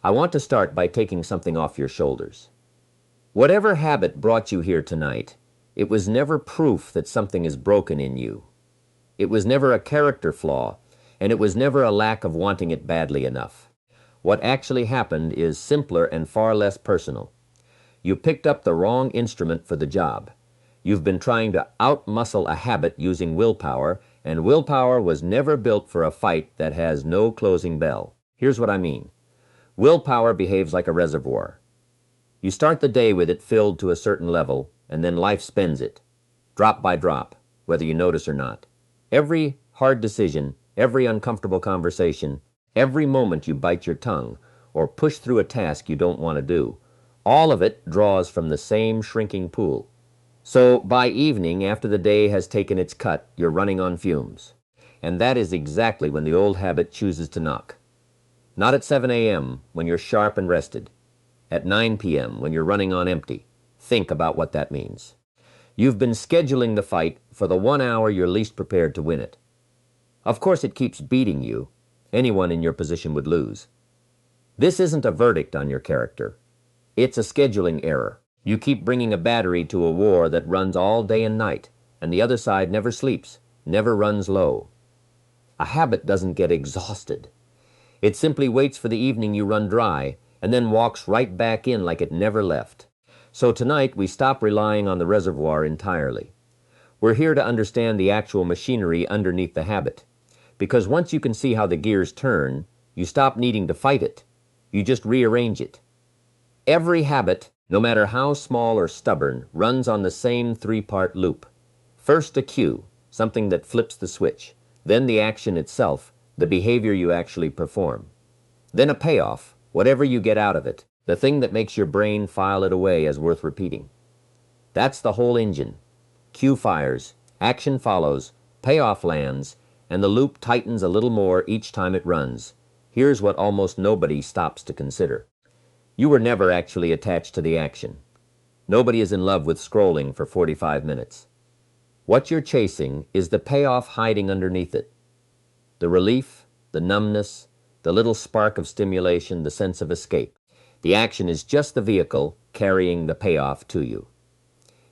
I want to start by taking something off your shoulders. Whatever habit brought you here tonight, it was never proof that something is broken in you. It was never a character flaw, and it was never a lack of wanting it badly enough. What actually happened is simpler and far less personal. You picked up the wrong instrument for the job. You've been trying to outmuscle a habit using willpower, and willpower was never built for a fight that has no closing bell. Here's what I mean. Willpower behaves like a reservoir. You start the day with it filled to a certain level, and then life spends it, drop by drop, whether you notice or not. Every hard decision, every uncomfortable conversation, every moment you bite your tongue or push through a task you don't want to do, all of it draws from the same shrinking pool. So by evening, after the day has taken its cut, you're running on fumes. And that is exactly when the old habit chooses to knock. Not at 7 a.m. when you're sharp and rested. At 9 p.m. when you're running on empty. Think about what that means. You've been scheduling the fight for the 1 hour you're least prepared to win it. Of course it keeps beating you. Anyone in your position would lose. This isn't a verdict on your character. It's a scheduling error. You keep bringing a battery to a war that runs all day and night, and the other side never sleeps, never runs low. A habit doesn't get exhausted. It simply waits for the evening you run dry, and then walks right back in like it never left. So tonight we stop relying on the reservoir entirely. We're here to understand the actual machinery underneath the habit, because once you can see how the gears turn, you stop needing to fight it. You just rearrange it. Every habit, no matter how small or stubborn, runs on the same three-part loop. First a cue, something that flips the switch. Then the action itself, the behavior you actually perform. Then a payoff, whatever you get out of it, the thing that makes your brain file it away as worth repeating. That's the whole engine. Cue fires, action follows, payoff lands, and the loop tightens a little more each time it runs. Here's what almost nobody stops to consider. You were never actually attached to the action. Nobody is in love with scrolling for 45 minutes. What you're chasing is the payoff hiding underneath it. The relief, the numbness, the little spark of stimulation, the sense of escape. The action is just the vehicle carrying the payoff to you.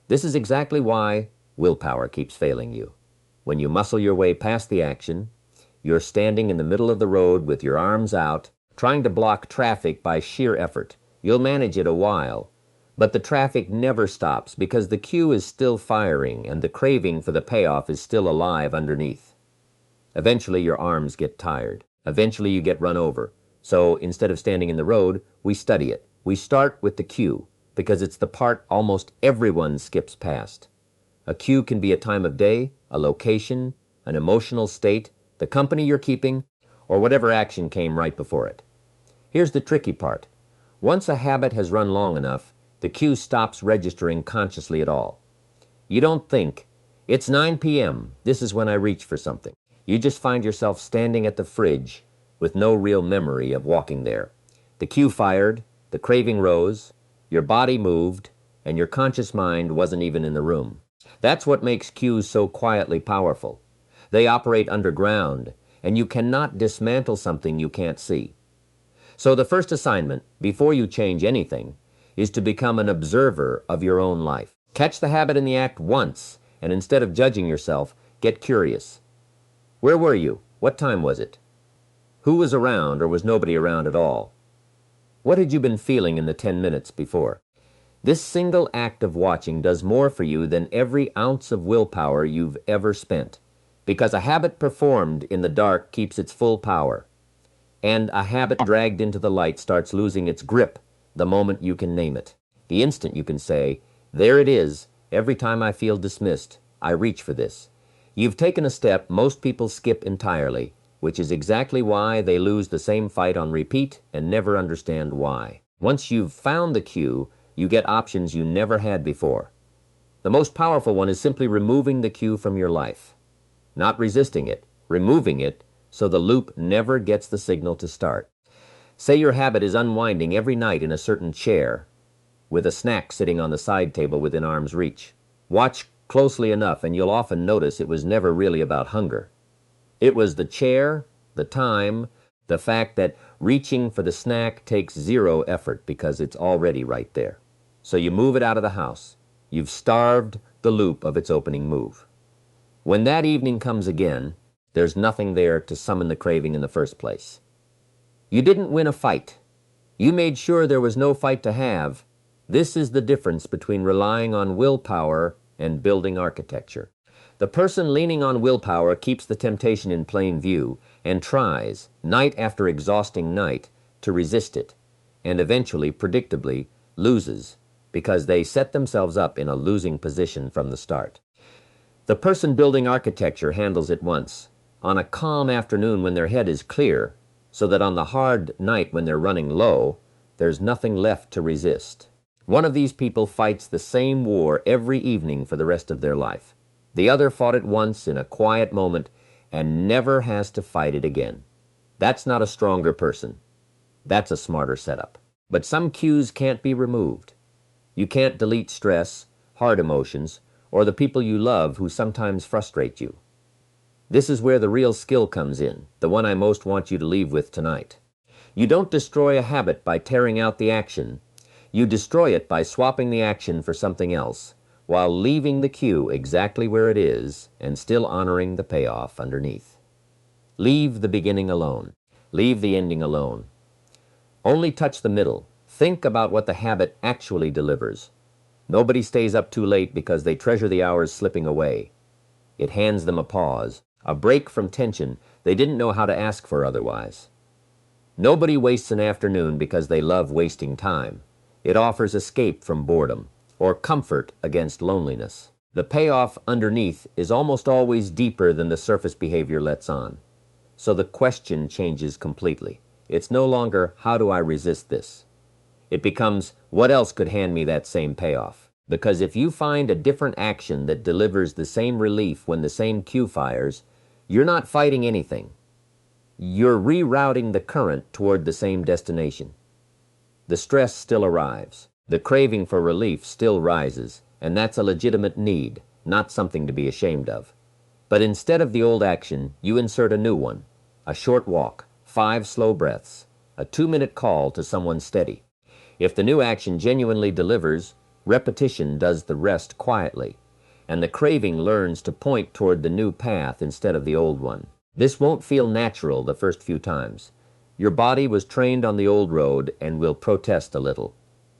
This is exactly why willpower keeps failing you. When you muscle your way past the action, you're standing in the middle of the road with your arms out, trying to block traffic by sheer effort. You'll manage it a while, but the traffic never stops because the cue is still firing and the craving for the payoff is still alive underneath. Eventually your arms get tired. Eventually you get run over. So instead of standing in the road, we study it. We start with the cue because it's the part almost everyone skips past. A cue can be a time of day, a location, an emotional state, the company you're keeping, or whatever action came right before it. Here's the tricky part. Once a habit has run long enough, the cue stops registering consciously at all. You don't think, it's 9 p.m., this is when I reach for something. You just find yourself standing at the fridge with no real memory of walking there. The cue fired, the craving rose, your body moved, and your conscious mind wasn't even in the room. That's what makes cues so quietly powerful. They operate underground, and you cannot dismantle something you can't see. So the first assignment, before you change anything, is to become an observer of your own life. Catch the habit in the act once, and instead of judging yourself, get curious. Where were you? What time was it? Who was around, or was nobody around at all? What had you been feeling in the 10 minutes before? This single act of watching does more for you than every ounce of willpower you've ever spent, because a habit performed in the dark keeps its full power. And a habit dragged into the light starts losing its grip the moment you can name it. The instant you can say, there it is, every time I feel dismissed, I reach for this. You've taken a step most people skip entirely, which is exactly why they lose the same fight on repeat and never understand why. Once you've found the cue, you get options you never had before. The most powerful one is simply removing the cue from your life. Not resisting it, removing it, so the loop never gets the signal to start. Say your habit is unwinding every night in a certain chair, with a snack sitting on the side table within arm's reach. Watch closely enough and you'll often notice it was never really about hunger. It was the chair, the time, The fact that reaching for the snack takes zero effort because it's already right there. So you move it out of the house. You've starved the loop of its opening move. When that evening comes again, there's nothing there to summon the craving in the first place. You didn't win a fight. You made sure there was no fight to have. This is the difference between relying on willpower and building architecture. The person leaning on willpower keeps the temptation in plain view and tries, night after exhausting night, to resist it, and eventually, predictably, loses because they set themselves up in a losing position from the start. The person building architecture handles it once, on a calm afternoon when their head is clear, so that on the hard night when they're running low, there's nothing left to resist. One of these people fights the same war every evening for the rest of their life. The other fought it once in a quiet moment and never has to fight it again. That's not a stronger person. That's a smarter setup. But some cues can't be removed. You can't delete stress, hard emotions, or the people you love who sometimes frustrate you. This is where the real skill comes in, the one I most want you to leave with tonight. You don't destroy a habit by tearing out the action. You destroy it by swapping the action for something else, while leaving the cue exactly where it is and still honoring the payoff underneath. Leave the beginning alone. Leave the ending alone. Only touch the middle. Think about what the habit actually delivers. Nobody stays up too late because they treasure the hours slipping away. It hands them a pause, a break from tension they didn't know how to ask for otherwise. Nobody wastes an afternoon because they love wasting time. It offers escape from boredom, or comfort against loneliness. The payoff underneath is almost always deeper than the surface behavior lets on. So the question changes completely. It's no longer, how do I resist this? It becomes, what else could hand me that same payoff? Because if you find a different action that delivers the same relief when the same cue fires, you're not fighting anything. You're rerouting the current toward the same destination. The stress still arrives. The craving for relief still rises, and that's a legitimate need, not something to be ashamed of. But instead of the old action, you insert a new one, a short walk, 5 slow breaths, a 2-minute call to someone steady. If the new action genuinely delivers, repetition does the rest quietly, and the craving learns to point toward the new path instead of the old one. This won't feel natural the first few times. Your body was trained on the old road and will protest a little.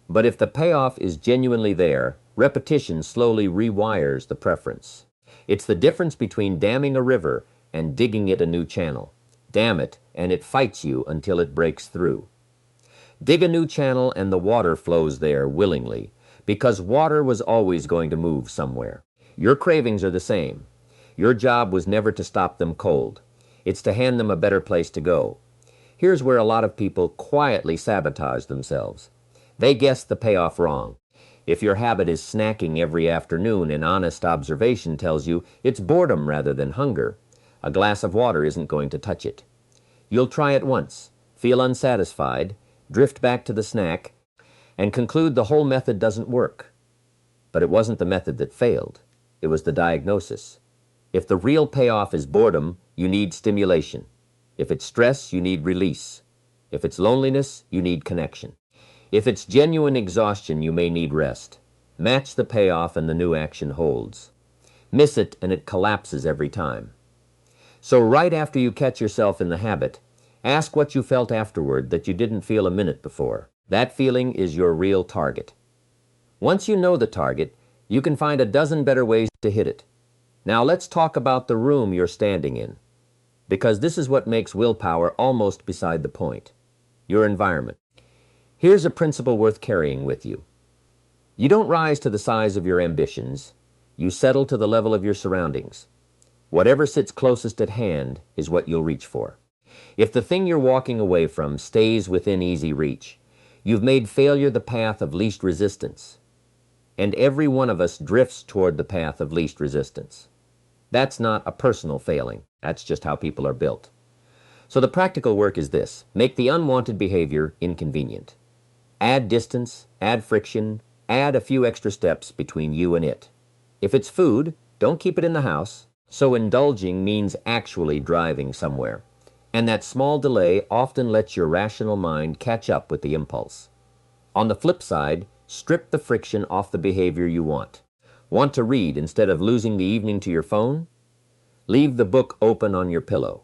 But if the payoff is genuinely there, repetition slowly rewires the preference. It's the difference between damming a river and digging it a new channel. Dam it, and it fights you until it breaks through. Dig a new channel and the water flows there willingly, because water was always going to move somewhere. Your cravings are the same. Your job was never to stop them cold. It's to hand them a better place to go. Here's where a lot of people quietly sabotage themselves. They guess the payoff wrong. If your habit is snacking every afternoon and honest observation tells you it's boredom rather than hunger, a glass of water isn't going to touch it. You'll try it once, feel unsatisfied, drift back to the snack, and conclude the whole method doesn't work. But it wasn't the method that failed. It was the diagnosis. If the real payoff is boredom, you need stimulation. If it's stress, you need release. If it's loneliness, you need connection. If it's genuine exhaustion, you may need rest. Match the payoff and the new action holds. Miss it and it collapses every time. So right after you catch yourself in the habit, ask what you felt afterward that you didn't feel a minute before. That feeling is your real target. Once you know the target, you can find a dozen better ways to hit it. Now let's talk about the room you're standing in, because this is what makes willpower almost beside the point. Your environment. Here's a principle worth carrying with you. You don't rise to the size of your ambitions. You settle to the level of your surroundings. Whatever sits closest at hand is what you'll reach for. If the thing you're walking away from stays within easy reach, you've made failure the path of least resistance. And every one of us drifts toward the path of least resistance. That's not a personal failing. That's just how people are built. So the practical work is this. Make the unwanted behavior inconvenient. Add distance, add friction, add a few extra steps between you and it. If it's food, don't keep it in the house. So indulging means actually driving somewhere. And that small delay often lets your rational mind catch up with the impulse. On the flip side, strip the friction off the behavior you want. Want to read instead of losing the evening to your phone? Leave the book open on your pillow.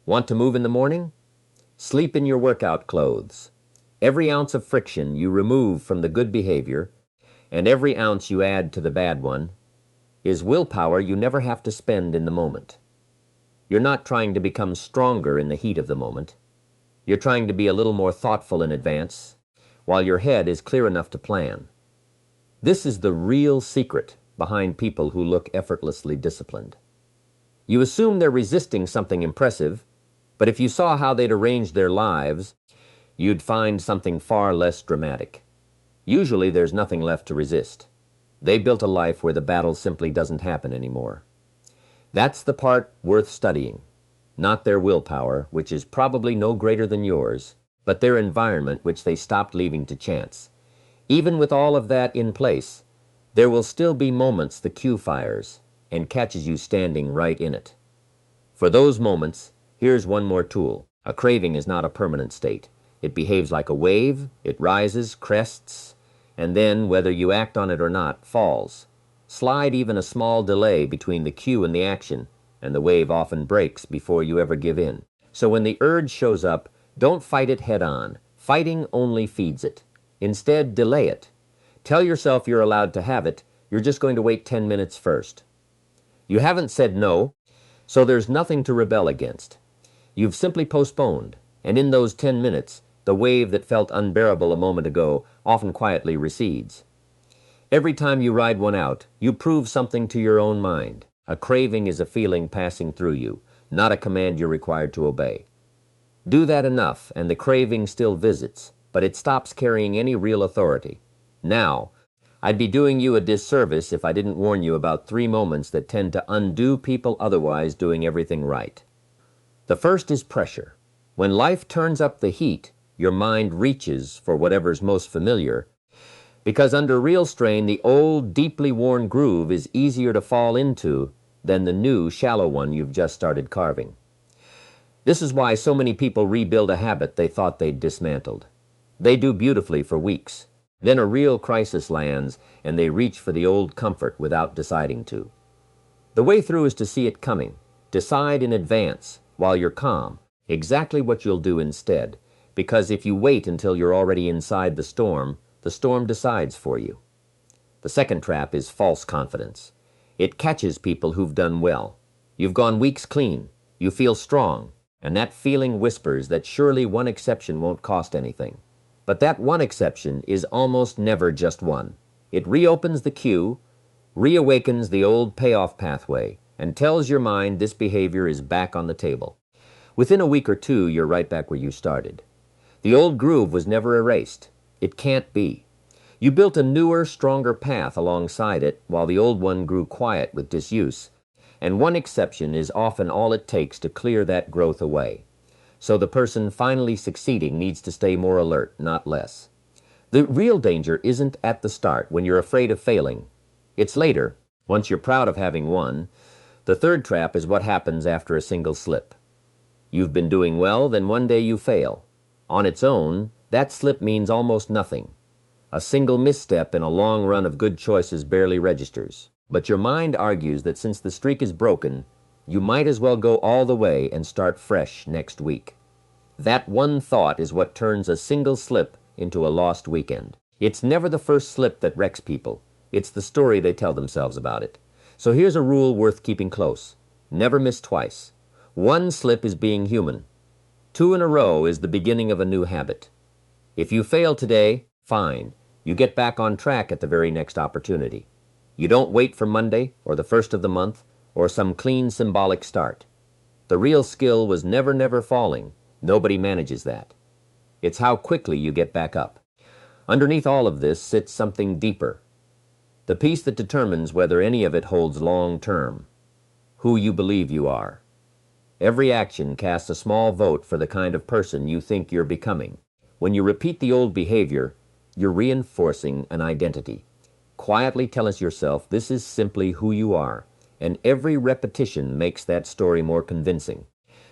Want to move in the morning? Sleep in your workout clothes. Every ounce of friction you remove from the good behavior, and every ounce you add to the bad one, is willpower you never have to spend in the moment. You're not trying to become stronger in the heat of the moment. You're trying to be a little more thoughtful in advance, while your head is clear enough to plan. This is the real secret behind people who look effortlessly disciplined. You assume they're resisting something impressive, but if you saw how they'd arranged their lives, you'd find something far less dramatic. Usually there's nothing left to resist. They built a life where the battle simply doesn't happen anymore. That's the part worth studying, not their willpower, which is probably no greater than yours, but their environment, which they stopped leaving to chance. Even with all of that in place, there will still be moments the cue fires and catches you standing right in it. For those moments, here's one more tool. A craving is not a permanent state. It behaves like a wave, it rises, crests, and then, whether you act on it or not, falls. Slide even a small delay between the cue and the action, and the wave often breaks before you ever give in. So when the urge shows up, don't fight it head on. Fighting only feeds it. Instead, delay it. Tell yourself you're allowed to have it, you're just going to wait 10 minutes first. You haven't said no, so there's nothing to rebel against. You've simply postponed, and in those 10 minutes, the wave that felt unbearable a moment ago often quietly recedes. Every time you ride one out, you prove something to your own mind. A craving is a feeling passing through you, not a command you're required to obey. Do that enough, and the craving still visits, but it stops carrying any real authority. Now, I'd be doing you a disservice if I didn't warn you about 3 moments that tend to undo people otherwise doing everything right. The first is pressure. When life turns up the heat, your mind reaches for whatever's most familiar, because under real strain, the old, deeply worn groove is easier to fall into than the new, shallow one you've just started carving. This is why so many people rebuild a habit they thought they'd dismantled. They do beautifully for weeks. Then a real crisis lands, and they reach for the old comfort without deciding to. The way through is to see it coming. Decide in advance, while you're calm, exactly what you'll do instead, because if you wait until you're already inside the storm decides for you. The second trap is false confidence. It catches people who've done well. You've gone weeks clean. You feel strong. And that feeling whispers that surely one exception won't cost anything. But that one exception is almost never just one. It reopens the cue, reawakens the old payoff pathway, and tells your mind this behavior is back on the table. Within a week or two, you're right back where you started. The old groove was never erased. It can't be. You built a newer, stronger path alongside it while the old one grew quiet with disuse, and one exception is often all it takes to clear that growth away. So the person finally succeeding needs to stay more alert, not less. The real danger isn't at the start when you're afraid of failing. It's later, once you're proud of having won. The third trap is what happens after a single slip. You've been doing well, then one day you fail. On its own, that slip means almost nothing. A single misstep in a long run of good choices barely registers. But your mind argues that since the streak is broken, you might as well go all the way and start fresh next week. That one thought is what turns a single slip into a lost weekend. It's never the first slip that wrecks people. It's the story they tell themselves about it. So here's a rule worth keeping close. Never miss twice. One slip is being human. 2 in a row is the beginning of a new habit. If you fail today, fine. You get back on track at the very next opportunity. You don't wait for Monday or the first of the month or some clean symbolic start. The real skill was never falling. Nobody manages that. It's how quickly you get back up. Underneath all of this sits something deeper. The piece that determines whether any of it holds long term. Who you believe you are. Every action casts a small vote for the kind of person you think you're becoming. When you repeat the old behavior, you're reinforcing an identity. Quietly tell yourself this is simply who you are, and every repetition makes that story more convincing.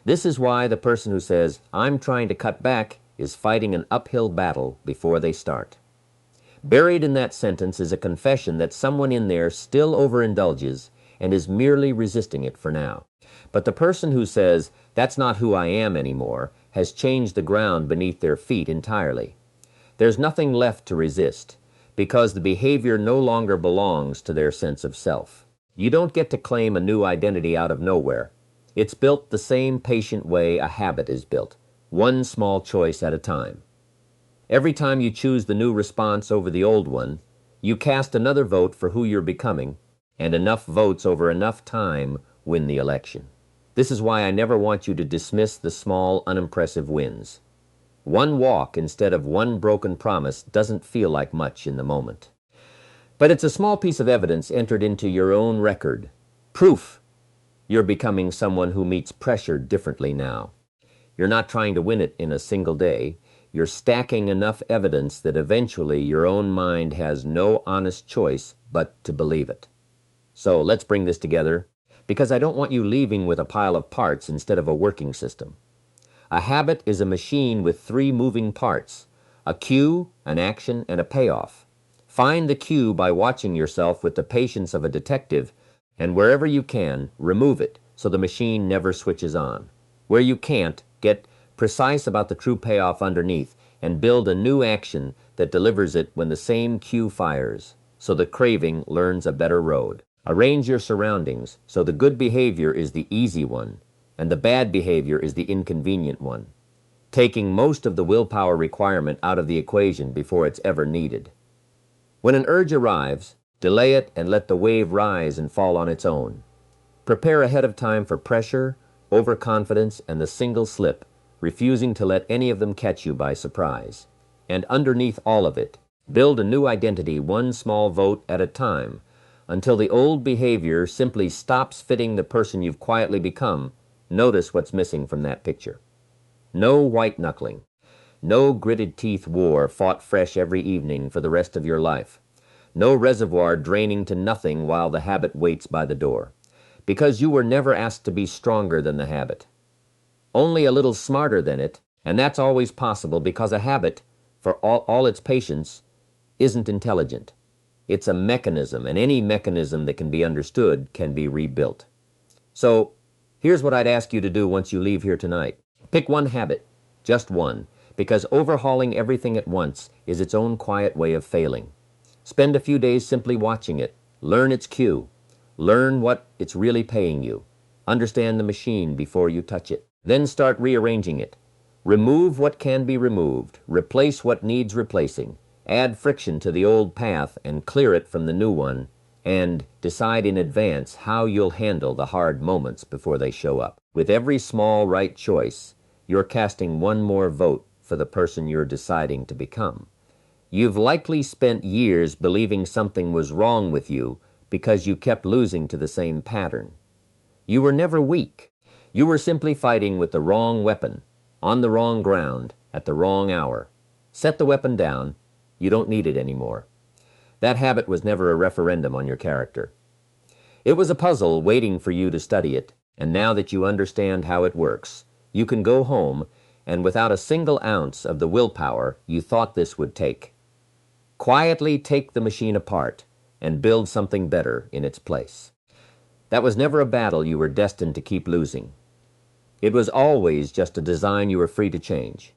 This is why the person who says, "I'm trying to cut back," is fighting an uphill battle before they start. Buried in that sentence is a confession that someone in there still overindulges and is merely resisting it for now. But the person who says, "That's not who I am anymore," has changed the ground beneath their feet entirely. There's nothing left to resist, because the behavior no longer belongs to their sense of self. You don't get to claim a new identity out of nowhere. It's built the same patient way a habit is built, one small choice at a time. Every time you choose the new response over the old one, you cast another vote for who you're becoming, and enough votes over enough time win the election. This is why I never want you to dismiss the small, unimpressive wins. One walk instead of one broken promise doesn't feel like much in the moment. But it's a small piece of evidence entered into your own record. Proof you're becoming someone who meets pressure differently now. You're not trying to win it in a single day. You're stacking enough evidence that eventually your own mind has no honest choice but to believe it. So let's bring this together, because I don't want you leaving with a pile of parts instead of a working system. A habit is a machine with 3 moving parts: a cue, an action, and a payoff. Find the cue by watching yourself with the patience of a detective, and wherever you can, remove it so the machine never switches on. Where you can't, get precise about the true payoff underneath and build a new action that delivers it when the same cue fires, so the craving learns a better road. Arrange your surroundings so the good behavior is the easy one and the bad behavior is the inconvenient one, taking most of the willpower requirement out of the equation before it's ever needed. When an urge arrives, delay it and let the wave rise and fall on its own. Prepare ahead of time for pressure, overconfidence, and the single slip, refusing to let any of them catch you by surprise. And underneath all of it, build a new identity one small vote at a time, until the old behavior simply stops fitting the person you've quietly become. Notice what's missing from that picture. No white-knuckling. No gritted teeth war fought fresh every evening for the rest of your life. No reservoir draining to nothing while the habit waits by the door. Because you were never asked to be stronger than the habit. Only a little smarter than it, and that's always possible because a habit, for all its patience, isn't intelligent. It's a mechanism, and any mechanism that can be understood can be rebuilt. So, here's what I'd ask you to do once you leave here tonight. Pick one habit, just one, because overhauling everything at once is its own quiet way of failing. Spend a few days simply watching it. Learn its cue. Learn what it's really paying you. Understand the machine before you touch it. Then start rearranging it. Remove what can be removed. Replace what needs replacing. Add friction to the old path and clear it from the new one, and decide in advance how you'll handle the hard moments before they show up. With every small right choice, you're casting one more vote for the person you're deciding to become. You've likely spent years believing something was wrong with you because you kept losing to the same pattern. You were never weak. You were simply fighting with the wrong weapon, on the wrong ground, at the wrong hour. Set the weapon down. You don't need it anymore. That habit was never a referendum on your character. It was a puzzle waiting for you to study it, and now that you understand how it works, you can go home and without a single ounce of the willpower you thought this would take, quietly take the machine apart and build something better in its place. That was never a battle you were destined to keep losing. It was always just a design you were free to change.